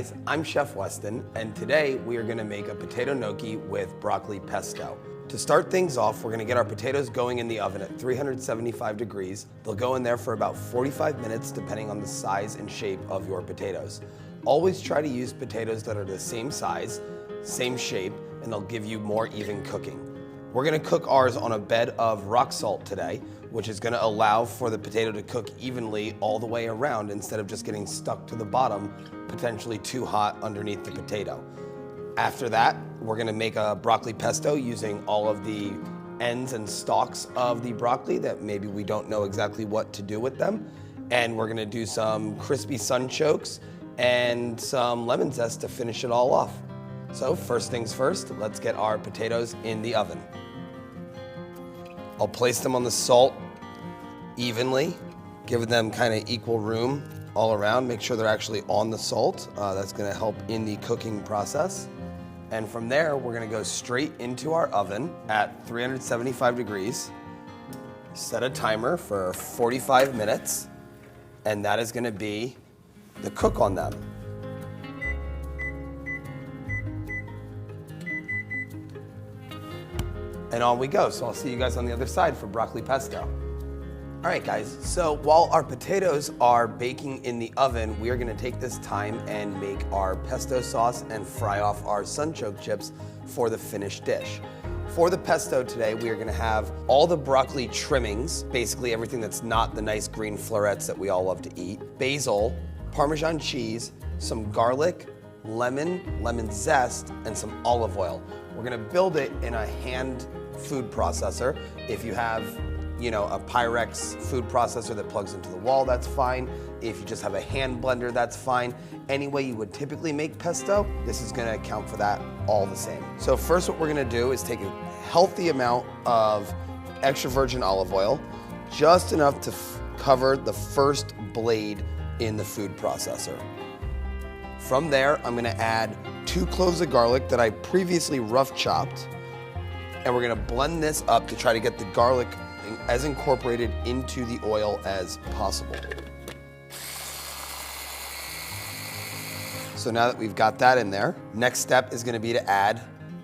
guys, I'm Chef Weston, and today we are gonna make a potato gnocchi with broccoli pesto. To start things off, we're gonna get our potatoes going in the oven at 375 degrees. They'll go in there for about 45 minutes, depending on the size and shape of your potatoes. Always try to use potatoes that are the same size, same shape, and they'll give you more even cooking. We're gonna cook ours on a bed of rock salt today, which is gonna allow for the potato to cook evenly all the way around instead of just getting stuck to the bottom, potentially too hot underneath the potato. After that, we're gonna make a broccoli pesto using all of the ends and stalks of the broccoli that maybe we don't know exactly what to do with them. And we're gonna do some crispy sunchokes and some lemon zest to finish it all off. So first things first, let's get our potatoes in the oven. I'll place them on the salt evenly, giving them kind of equal room all around. Make sure they're actually on the salt. That's gonna help in the cooking process. And from there, we're gonna go straight into our oven at 375 degrees. Set a timer for 45 minutes, and that is gonna be the cook on them. And on we go. So I'll see you guys on the other side for broccoli pesto. All right, guys, so while our potatoes are baking in the oven, we are gonna take this time and make our pesto sauce and fry off our sunchoke chips for the finished dish. For the pesto today, we are gonna have all the broccoli trimmings, basically everything that's not the nice green florets that we all love to eat, basil, Parmesan cheese, some garlic, lemon zest, and some olive oil. We're gonna build it in a hand food processor. If you have, a Pyrex food processor that plugs into the wall, that's fine. If you just have a hand blender, that's fine. Any way you would typically make pesto, this is gonna account for that all the same. So first what we're gonna do is take a healthy amount of extra virgin olive oil, just enough to cover the first blade in the food processor. From there, I'm gonna add 2 cloves of garlic that I previously rough chopped, and we're gonna blend this up to try to get the garlic as incorporated into the oil as possible. So now that we've got that in there, next step is gonna be to add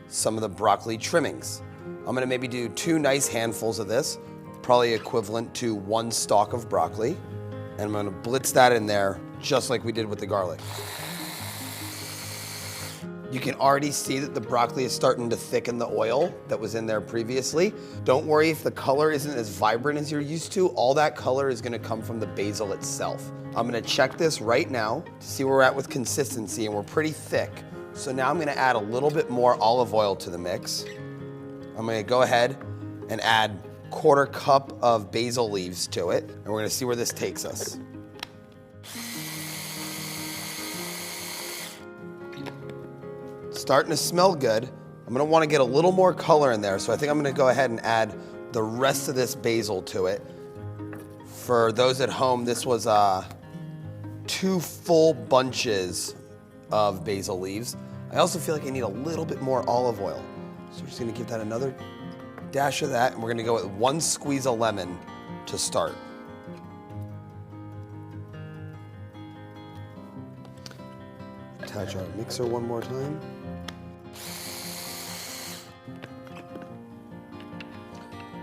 some of the broccoli trimmings. I'm gonna maybe do 2 nice handfuls of this, probably equivalent to 1 stalk of broccoli, and I'm gonna blitz that in there just like we did with the garlic. You can already see that the broccoli is starting to thicken the oil that was in there previously. Don't worry if the color isn't as vibrant as you're used to. All that color is gonna come from the basil itself. I'm gonna check this right now to see where we're at with consistency, and we're pretty thick. So now I'm gonna add a little bit more olive oil to the mix. I'm gonna go ahead and add 1/4 cup of basil leaves to it, and we're gonna see where this takes us. Starting to smell good. I'm gonna wanna get a little more color in there, so I think I'm gonna go ahead and add the rest of this basil to it. For those at home, this was 2 full bunches of basil leaves. I also feel like I need a little bit more olive oil. So we're just gonna give that another dash of that, and we're gonna go with 1 squeeze of lemon to start. Attach our mixer one more time.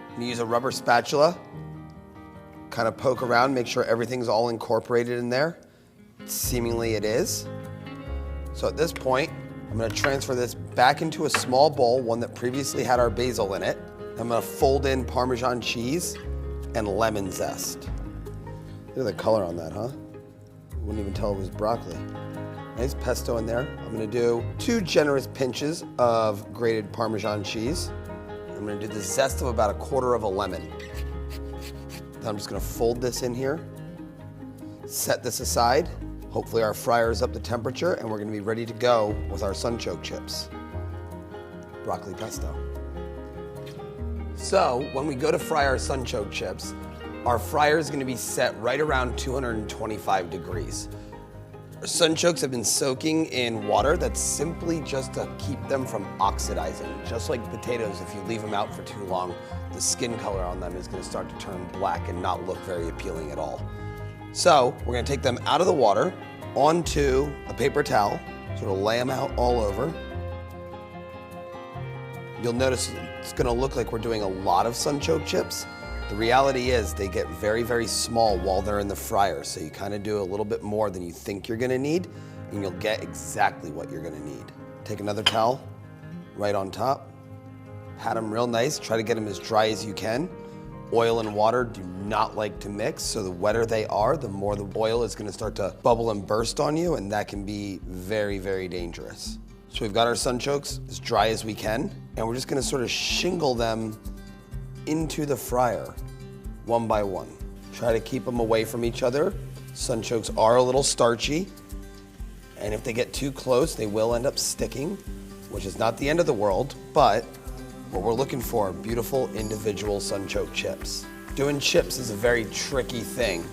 I'm gonna use a rubber spatula, kind of poke around, make sure everything's all incorporated in there. Seemingly it is. So at this point, I'm gonna transfer this back into a small bowl, one that previously had our basil in it. I'm gonna fold in Parmesan cheese and lemon zest. Look at the color on that, huh? Wouldn't even tell it was broccoli. Nice pesto in there. I'm gonna do 2 generous pinches of grated Parmesan cheese. I'm gonna do the zest of about 1/4 of a lemon. Then I'm just gonna fold this in here, set this aside. Hopefully our fryer is up to temperature, and we're gonna be ready to go with our sunchoke chips. Broccoli pesto. So when we go to fry our sunchoke chips, our fryer is gonna be set right around 225 degrees. Our sunchokes have been soaking in water that's simply just to keep them from oxidizing. Just like potatoes, if you leave them out for too long, the skin color on them is gonna start to turn black and not look very appealing at all. So we're gonna take them out of the water, onto a paper towel, sort of lay them out all over. You'll notice it's gonna look like we're doing a lot of sunchoke chips. The reality is they get very, very small while they're in the fryer, so you kind of do a little bit more than you think you're gonna need, and you'll get exactly what you're gonna need. Take another towel, right on top, pat them real nice, try to get them as dry as you can. Oil and water do not like to mix, so the wetter they are, the more the oil is gonna start to bubble and burst on you, and that can be very, very dangerous. So we've got our sunchokes as dry as we can, and we're just gonna sort of shingle them into the fryer, one by one. Try to keep them away from each other. Sunchokes are a little starchy, and if they get too close, they will end up sticking, which is not the end of the world, but what we're looking for are beautiful individual sunchoke chips. Doing chips is a very tricky thing.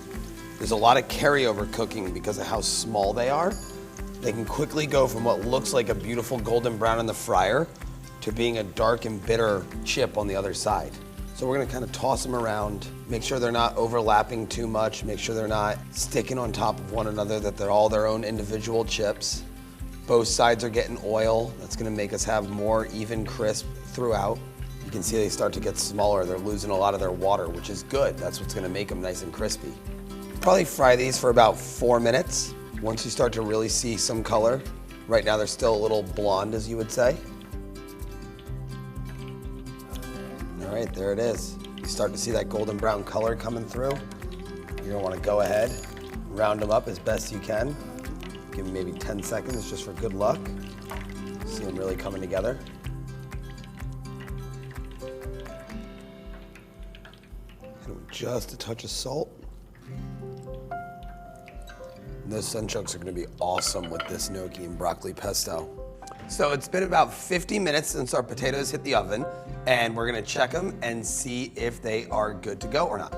There's a lot of carryover cooking because of how small they are. They can quickly go from what looks like a beautiful golden brown in the fryer to being a dark and bitter chip on the other side. So we're gonna kind of toss them around, make sure they're not overlapping too much, make sure they're not sticking on top of one another, that they're all their own individual chips. Both sides are getting oil. That's gonna make us have more even crisp throughout. You can see they start to get smaller. They're losing a lot of their water, which is good. That's what's gonna make them nice and crispy. Probably fry these for about 4 minutes. Once you start to really see some color, right now they're still a little blonde, as you would say. All right, there it is. You start to see that golden brown color coming through. You're gonna wanna go ahead, round them up as best you can. Give them maybe 10 seconds just for good luck. See them really coming together. Hit them with just a touch of salt. And those sunchokes are gonna be awesome with this gnocchi and broccoli pesto. So it's been about 50 minutes since our potatoes hit the oven, and we're gonna check them and see if they are good to go or not.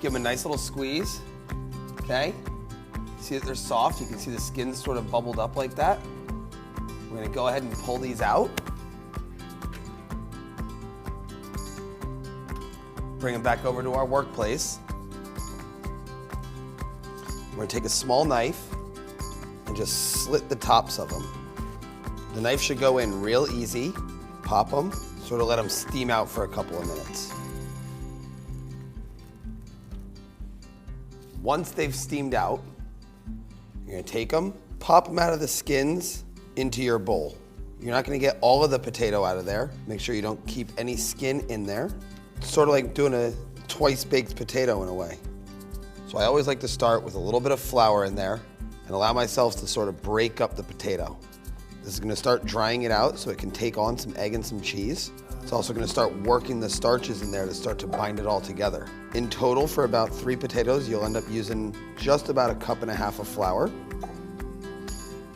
Give them a nice little squeeze, okay? See that they're soft, you can see the skin sort of bubbled up like that. We're gonna go ahead and pull these out. Bring them back over to our workplace. We're gonna take a small knife and just slit the tops of them. The knife should go in real easy. Pop them, sort of let them steam out for a couple of minutes. Once they've steamed out, you're gonna take them, pop them out of the skins into your bowl. You're not gonna get all of the potato out of there. Make sure you don't keep any skin in there. It's sort of like doing a twice baked potato in a way. So I always like to start with a little bit of flour in there and allow myself to sort of break up the potato. This is gonna start drying it out so it can take on some egg and some cheese. It's also gonna start working the starches in there to start to bind it all together. In total, for about 3 potatoes, you'll end up using just about 1.5 cups of flour.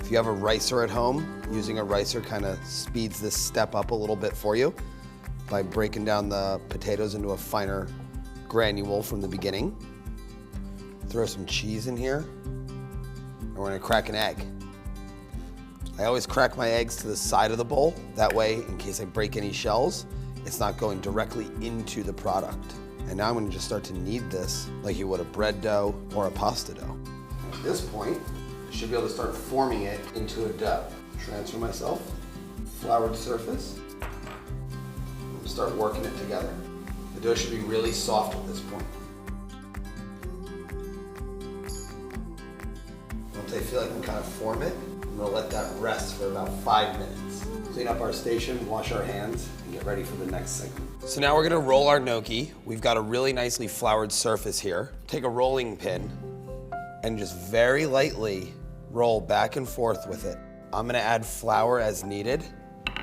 If you have a ricer at home, using a ricer kind of speeds this step up a little bit for you by breaking down the potatoes into a finer granule from the beginning. Throw some cheese in here, and we're gonna crack an egg. I always crack my eggs to the side of the bowl. That way, in case I break any shells, it's not going directly into the product. And now I'm gonna just start to knead this like you would a bread dough or a pasta dough. At this point, I should be able to start forming it into a dough. Transfer myself, floured surface, and start working it together. The dough should be really soft at this point. Once I feel like I can kind of form it, I'm gonna let that rest for about 5 minutes. Clean up our station, wash our hands, and get ready for the next segment. So now we're gonna roll our gnocchi. We've got a really nicely floured surface here. Take a rolling pin and just very lightly roll back and forth with it. I'm gonna add flour as needed,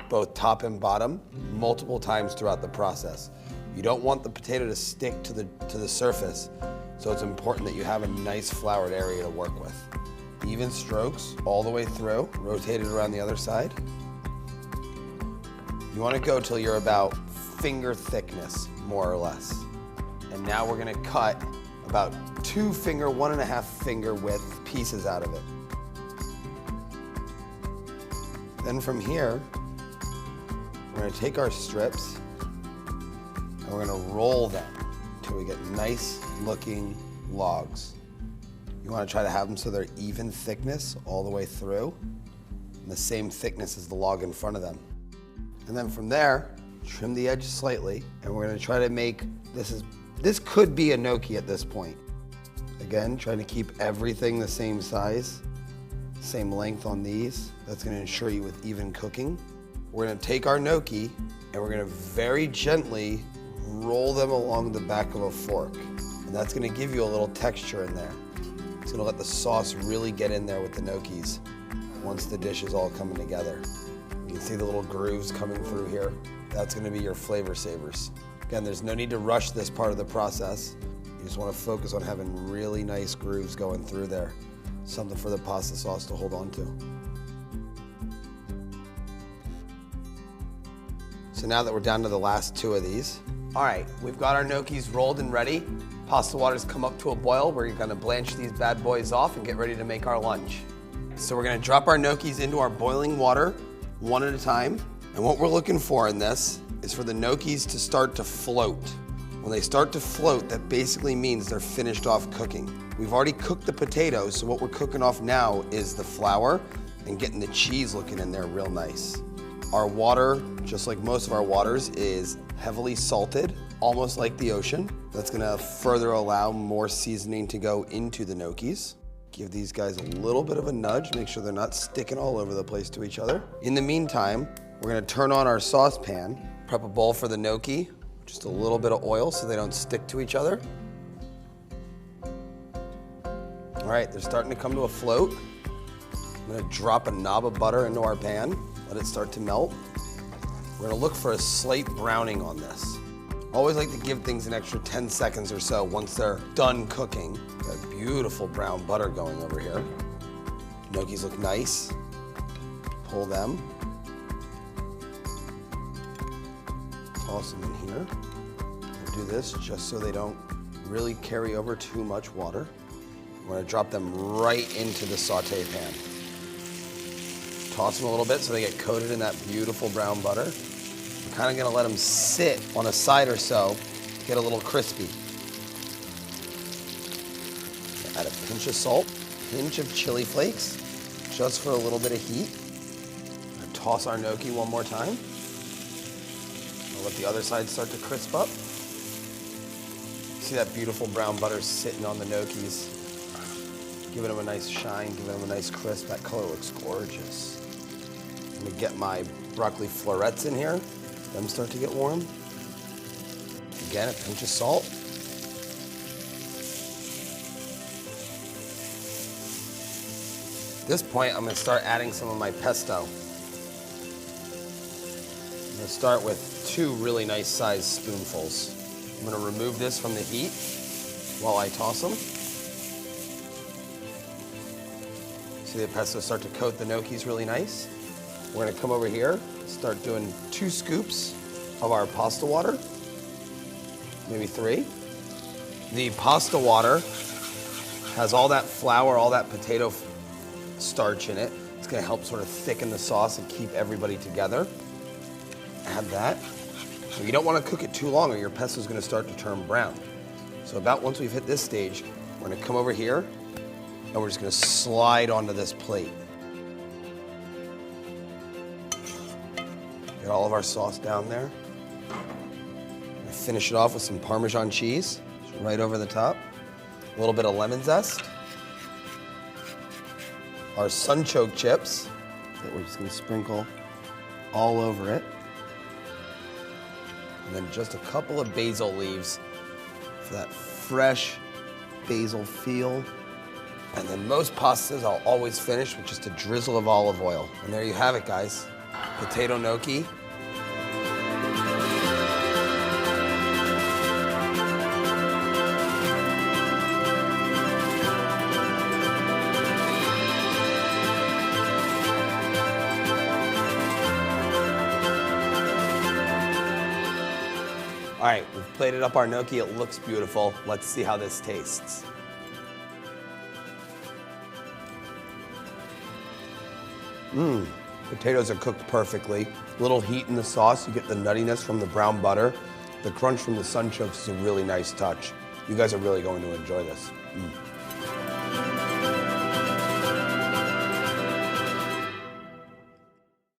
both top and bottom, multiple times throughout the process. You don't want the potato to stick to the surface, so it's important that you have a nice floured area to work with. Even strokes all the way through, rotate it around the other side. You want to go till you're about finger thickness, more or less. And now we're going to cut about 2 finger, 1.5 finger width pieces out of it. Then from here, we're going to take our strips and we're going to roll them until we get nice looking logs. You want to try to have them so they're even thickness all the way through, and the same thickness as the log in front of them. And then from there, trim the edge slightly, and we're going to try to make, this could be a gnocchi at this point. Again, trying to keep everything the same size, same length on these. That's going to ensure you with even cooking. We're going to take our gnocchi and we're going to very gently roll them along the back of a fork. And that's going to give you a little texture in there. It's going to let the sauce really get in there with the gnocchis once the dish is all coming together. You can see the little grooves coming through here. That's going to be your flavor savers. Again, there's no need to rush this part of the process. You just want to focus on having really nice grooves going through there. Something for the pasta sauce to hold on to. So now that we're down to the last two of these, all right, we've got our gnocchis rolled and ready. Pasta water's come up to a boil. We're gonna blanch these bad boys off and get ready to make our lunch. So we're gonna drop our gnocchis into our boiling water one at a time. And what we're looking for in this is for the gnocchis to start to float. When they start to float, that basically means they're finished off cooking. We've already cooked the potatoes, so what we're cooking off now is the flour and getting the cheese looking in there real nice. Our water, just like most of our waters, is heavily salted, almost like the ocean. That's gonna further allow more seasoning to go into the gnocchis. Give these guys a little bit of a nudge, make sure they're not sticking all over the place to each other. In the meantime, we're gonna turn on our saucepan, prep a bowl for the gnocchi, just a little bit of oil so they don't stick to each other. All right, they're starting to come to a float. I'm gonna drop a knob of butter into our pan, let it start to melt. We're gonna look for a slight browning on this. Always like to give things an extra 10 seconds or so once they're done cooking. Got beautiful brown butter going over here. Gnocchis look nice. Pull them. Toss them in here. We'll do this just so they don't really carry over too much water. We're gonna drop them right into the saute pan. Toss them a little bit so they get coated in that beautiful brown butter. We're kind of gonna let them sit on a side or so, get a little crispy. Add a pinch of salt, pinch of chili flakes, just for a little bit of heat. Toss our gnocchi one more time. We'll let the other side start to crisp up. See that beautiful brown butter sitting on the gnocchis, giving them a nice shine, giving them a nice crisp. That color looks gorgeous. I'm gonna get my broccoli florets in here. Them start to get warm. Again, a pinch of salt. At this point, I'm gonna start adding some of my pesto. I'm gonna start with 2 really nice sized spoonfuls. I'm gonna remove this from the heat while I toss them. See the pesto start to coat the gnocchis really nice. We're gonna come over here, start doing 2 scoops of our pasta water, maybe 3. The pasta water has all that flour, all that potato starch in it. It's gonna help sort of thicken the sauce and keep everybody together. Add that. So you don't wanna cook it too long or your pesto is gonna start to turn brown. So about once we've hit this stage, we're gonna come over here and we're just gonna slide onto this plate. Get all of our sauce down there. Finish it off with some Parmesan cheese, right over the top. A little bit of lemon zest. Our sunchoke chips that we're just gonna sprinkle all over it. And then just a couple of basil leaves for that fresh basil feel. And then most pastas I'll always finish with just a drizzle of olive oil. And there you have it, guys. Potato gnocchi. All right, we've plated up our gnocchi. It looks beautiful. Let's see how this tastes. Potatoes are cooked perfectly. Little heat in the sauce. You get the nuttiness from the brown butter. The crunch from the sunchokes is a really nice touch. You guys are really going to enjoy this.